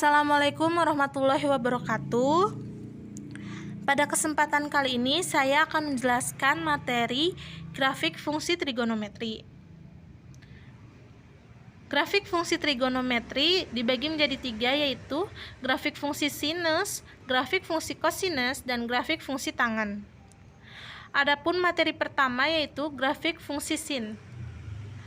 Assalamualaikum warahmatullahi wabarakatuh. Pada kesempatan kali ini saya akan menjelaskan materi grafik fungsi trigonometri. Grafik fungsi trigonometri dibagi menjadi tiga, yaitu grafik fungsi sinus, grafik fungsi kosinus, dan grafik fungsi tangen. Adapun materi pertama yaitu grafik fungsi sin.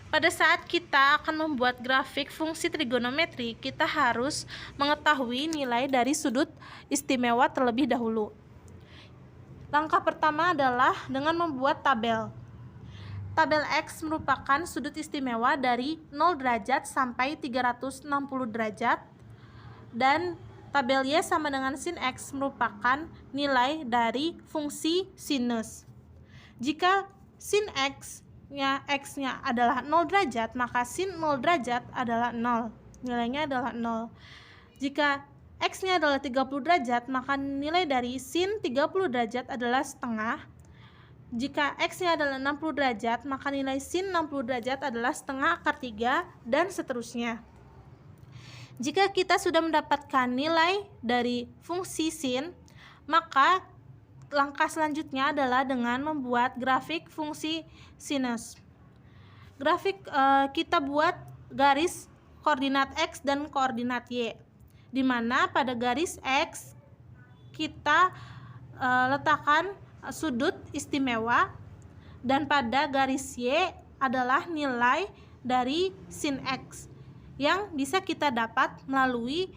Pada saat kita akan membuat grafik fungsi trigonometri, kita harus mengetahui nilai dari sudut istimewa terlebih dahulu. Langkah pertama adalah dengan membuat tabel. Tabel X merupakan sudut istimewa dari 0 derajat sampai 360 derajat, dan tabel Y sama dengan sin X merupakan nilai dari fungsi sinus. Jika sin X-nya adalah 0 derajat, maka sin 0 derajat adalah 0. Nilainya adalah 0. Jika X-nya adalah 30 derajat, maka nilai dari sin 30 derajat adalah setengah. Jika X-nya adalah 60 derajat, maka nilai sin 60 derajat adalah setengah akar 3, dan seterusnya. Jika kita sudah mendapatkan nilai dari fungsi sin, maka langkah selanjutnya adalah dengan membuat grafik fungsi sinus. Kita buat garis koordinat X dan koordinat Y, di mana pada garis X kita letakkan sudut istimewa, dan pada garis Y adalah nilai dari sin X yang bisa kita dapat melalui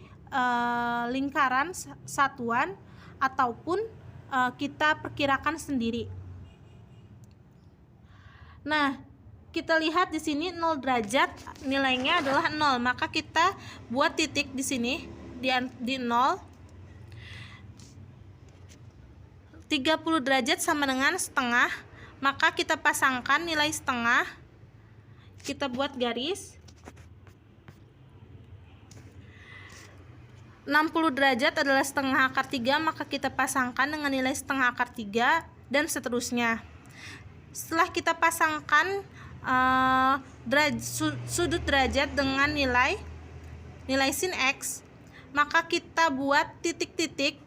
lingkaran satuan ataupun kita perkirakan sendiri. Nah, kita lihat di sini 0 derajat nilainya adalah 0, maka kita buat titik di sini di 0. 30 derajat sama dengan setengah, maka kita pasangkan nilai setengah. Kita buat garis. 60 derajat adalah setengah akar 3, maka kita pasangkan dengan nilai setengah akar 3, dan seterusnya. Setelah kita pasangkan sudut derajat dengan nilai sin X, maka kita buat titik-titik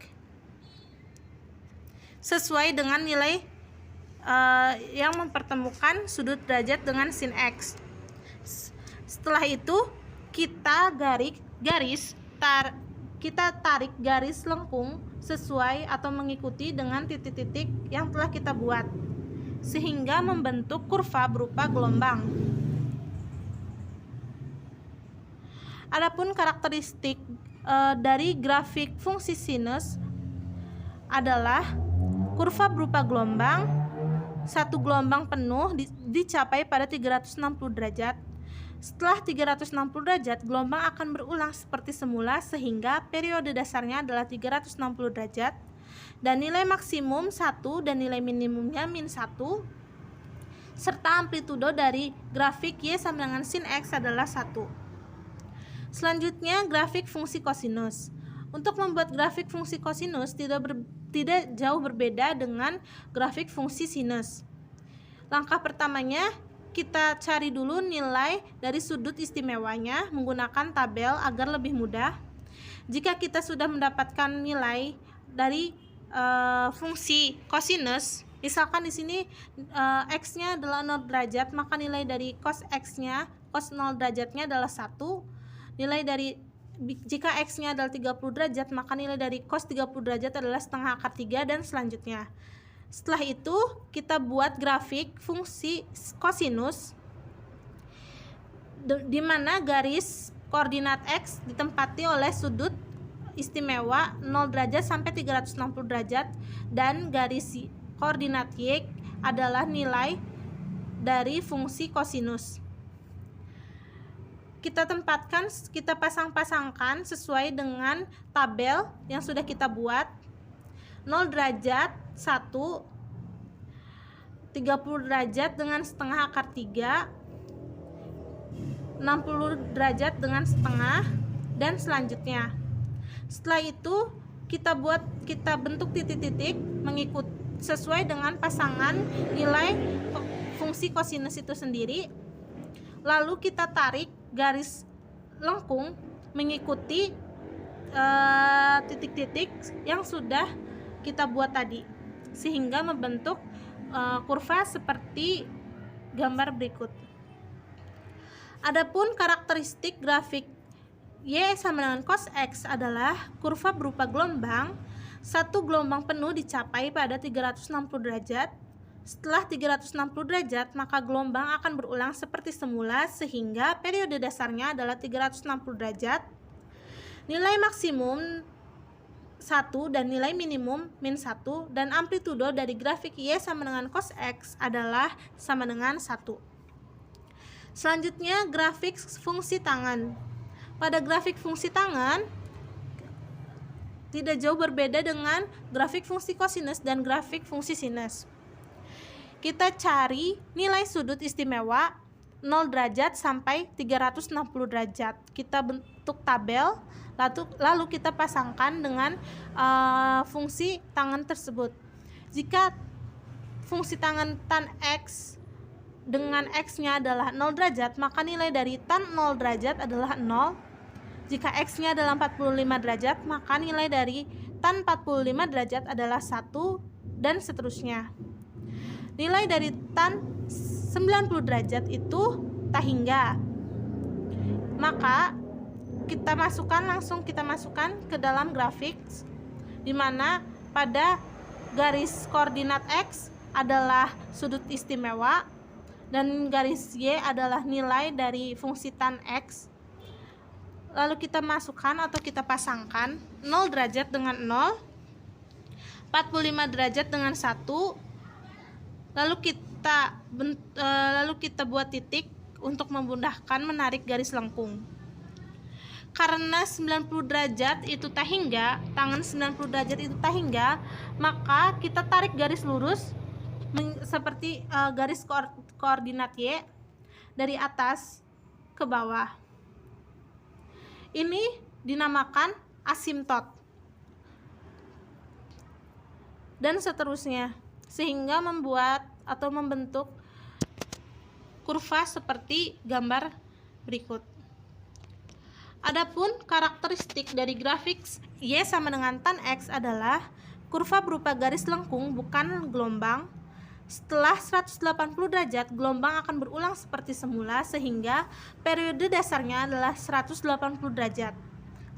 sesuai dengan nilai yang mempertemukan sudut derajat dengan sin X. Setelah itu kita tarik garis lengkung sesuai atau mengikuti dengan titik-titik yang telah kita buat, sehingga membentuk kurva berupa gelombang. Adapun karakteristik dari grafik fungsi sinus adalah kurva berupa gelombang. Satu gelombang penuh dicapai pada 360 derajat. Setelah 360 derajat, gelombang akan berulang seperti semula sehingga periode dasarnya adalah 360 derajat, dan nilai maksimum 1 dan nilai minimumnya min 1, serta amplitudo dari grafik Y sama dengan sin X adalah 1. Selanjutnya, grafik fungsi kosinus. Untuk membuat grafik fungsi kosinus tidak jauh berbeda dengan grafik fungsi sinus. Langkah pertamanya, kita cari dulu nilai dari sudut istimewanya menggunakan tabel agar lebih mudah. Jika kita sudah mendapatkan nilai dari fungsi kosinus, misalkan di sini X-nya adalah 0 derajat, maka nilai dari cos X-nya, cos 0 derajatnya adalah 1. Jika X-nya adalah 30 derajat, maka nilai dari cos 30 derajat adalah setengah akar 3, dan selanjutnya. Setelah itu kita buat grafik fungsi kosinus, di mana garis koordinat X ditempati oleh sudut istimewa 0 derajat sampai 360 derajat, dan garis koordinat Y adalah nilai dari fungsi kosinus. Kita pasang-pasangkan sesuai dengan tabel yang sudah kita buat. 0 derajat 1, 30 derajat dengan setengah akar 3, 60 derajat dengan setengah, dan selanjutnya. Setelah itu kita bentuk titik-titik mengikut sesuai dengan pasangan nilai fungsi kosinus itu sendiri. Lalu kita tarik garis lengkung mengikuti titik-titik yang sudah kita buat tadi, sehingga membentuk kurva seperti gambar berikut. Adapun karakteristik grafik Y sama dengan cos X adalah kurva berupa gelombang. Satu gelombang penuh dicapai pada 360 derajat. Setelah 360 derajat, maka gelombang akan berulang seperti semula sehingga periode dasarnya adalah 360 derajat. Nilai maksimum 1 dan nilai minimum min 1, dan amplitudo dari grafik Y sama dengan cos X adalah sama dengan 1. Selanjutnya, grafik fungsi tangan. Pada grafik fungsi tangan tidak jauh berbeda dengan grafik fungsi kosinus dan grafik fungsi sinus. Kita cari nilai sudut istimewa 0 derajat sampai 360 derajat. Kita bentuk tabel, lalu kita pasangkan dengan fungsi tangan tersebut. Jika fungsi tangan tan X dengan X-nya adalah 0 derajat, maka nilai dari tan 0 derajat adalah 0. Jika X-nya adalah 45 derajat, maka nilai dari tan 45 derajat adalah 1, dan seterusnya. Nilai dari tan 90 derajat itu tak hingga. Maka kita masukkan ke dalam grafik, di mana pada garis koordinat X adalah sudut istimewa dan garis Y adalah nilai dari fungsi tan X. Lalu kita masukkan atau kita pasangkan 0 derajat dengan 0, 45 derajat dengan 1, lalu kita buat titik untuk memudahkan menarik garis lengkung. Karena 90 derajat itu tak hingga, tangan 90 derajat itu tak hingga, maka kita tarik garis lurus seperti garis koordinat Y dari atas ke bawah. Ini dinamakan asimtot, dan seterusnya, sehingga membuat atau membentuk kurva seperti gambar berikut. Adapun karakteristik dari grafik Y sama dengan tan X adalah kurva berupa garis lengkung, bukan gelombang. Setelah 180 derajat, gelombang akan berulang seperti semula sehingga periode dasarnya adalah 180 derajat.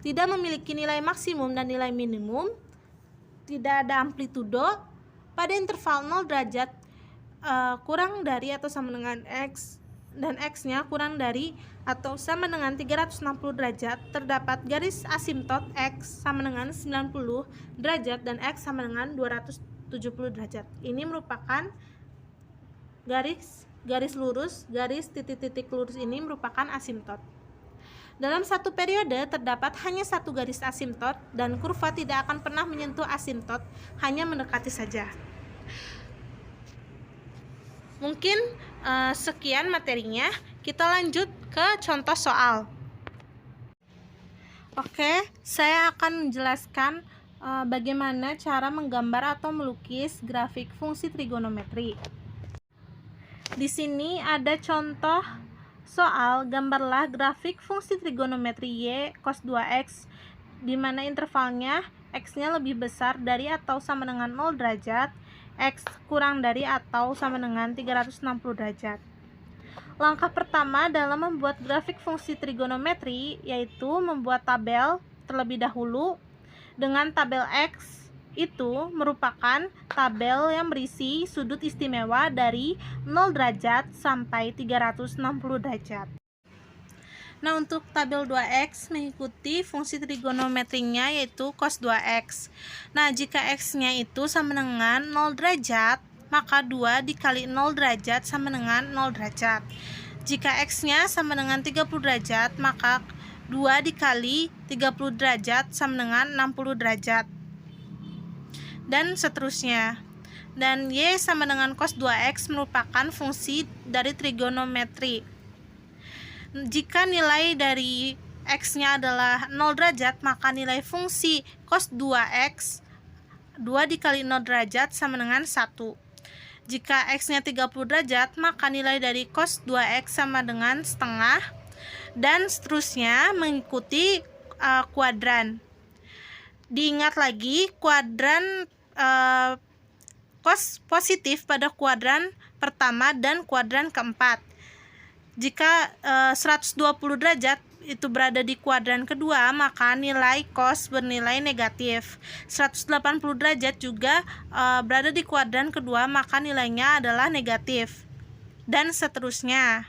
Tidak memiliki nilai maksimum dan nilai minimum, tidak ada amplitudo. Pada interval 0 derajat kurang dari atau sama dengan X, dan X-nya kurang dari atau sama dengan 360 derajat, terdapat garis asimtot X sama dengan 90 derajat dan X sama dengan 270 derajat. Ini merupakan garis lurus, garis titik-titik lurus ini merupakan asimtot. Dalam satu periode terdapat hanya satu garis asimtot dan kurva tidak akan pernah menyentuh asimtot, hanya mendekati saja. Mungkin sekian materinya, kita lanjut ke contoh soal. Oke, saya akan menjelaskan bagaimana cara menggambar atau melukis grafik fungsi trigonometri. Di sini ada contoh soal, gambarlah grafik fungsi trigonometri Y cos 2x, di mana intervalnya X-nya lebih besar dari atau sama dengan 0 derajat, X kurang dari atau sama dengan 360 derajat. Langkah pertama dalam membuat grafik fungsi trigonometri yaitu membuat tabel terlebih dahulu. Dengan tabel X itu merupakan tabel yang berisi sudut istimewa dari 0 derajat sampai 360 derajat. Nah, untuk tabel 2X mengikuti fungsi trigonometrinya yaitu cos 2X. Nah, jika X-nya itu sama dengan 0 derajat, maka 2 dikali 0 derajat sama dengan 0 derajat. Jika X-nya sama dengan 30 derajat, maka 2 dikali 30 derajat sama dengan 60 derajat. Dan seterusnya. Dan Y sama dengan cos 2X merupakan fungsi dari trigonometri. Jika nilai dari X-nya adalah 0 derajat, maka nilai fungsi cos 2X 2 dikali 0 derajat sama dengan 1. Jika X-nya 30 derajat, maka nilai dari cos 2X sama dengan setengah, dan seterusnya mengikuti kuadran. diingat lagi kuadran cos positif pada kuadran pertama dan kuadran keempat. Jika 120 derajat itu berada di kuadran kedua, maka nilai cos bernilai negatif. 180 derajat juga berada di kuadran kedua, maka nilainya adalah negatif. Dan seterusnya.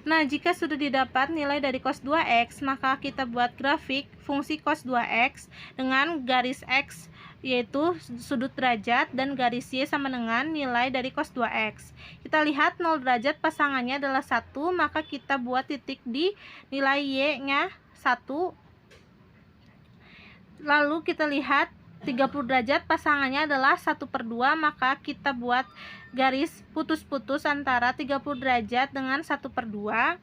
Nah, jika sudah didapat nilai dari cos 2x, maka kita buat grafik fungsi cos 2x dengan garis x yaitu sudut derajat dan garis y sama dengan nilai dari cos 2x. Kita lihat 0 derajat pasangannya adalah 1, maka kita buat titik di nilai y-nya 1. Lalu kita lihat 30 derajat pasangannya adalah 1/2, maka kita buat garis putus-putus antara 30 derajat dengan 1/2.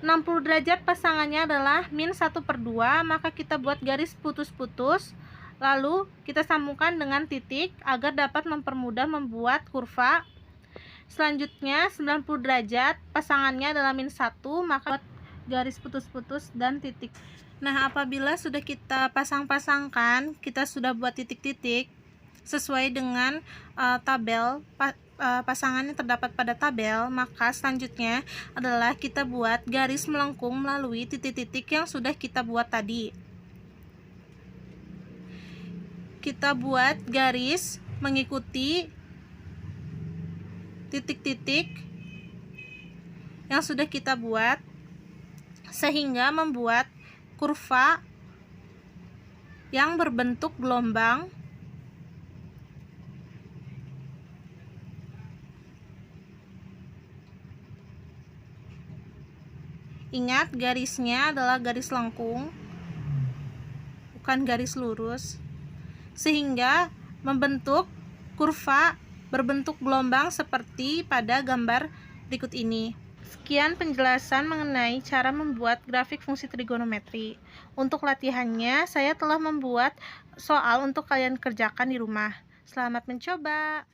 60 derajat pasangannya adalah min 1/2, maka kita buat garis putus-putus, lalu kita sambungkan dengan titik agar dapat mempermudah membuat kurva. Selanjutnya 90 derajat pasangannya adalah min 1, maka buat garis putus-putus dan titik. Nah, apabila sudah kita pasang-pasangkan, kita sudah buat titik-titik sesuai dengan tabel pasangan yang terdapat pada tabel, maka selanjutnya adalah kita buat garis melengkung melalui titik-titik yang sudah kita buat tadi. Kita buat garis mengikuti titik-titik yang sudah kita buat sehingga membuat kurva yang berbentuk gelombang. Ingat, garisnya adalah garis lengkung, bukan garis lurus, sehingga membentuk kurva berbentuk gelombang seperti pada gambar berikut ini. Sekian penjelasan mengenai cara membuat grafik fungsi trigonometri. Untuk latihannya, saya telah membuat soal untuk kalian kerjakan di rumah. Selamat mencoba!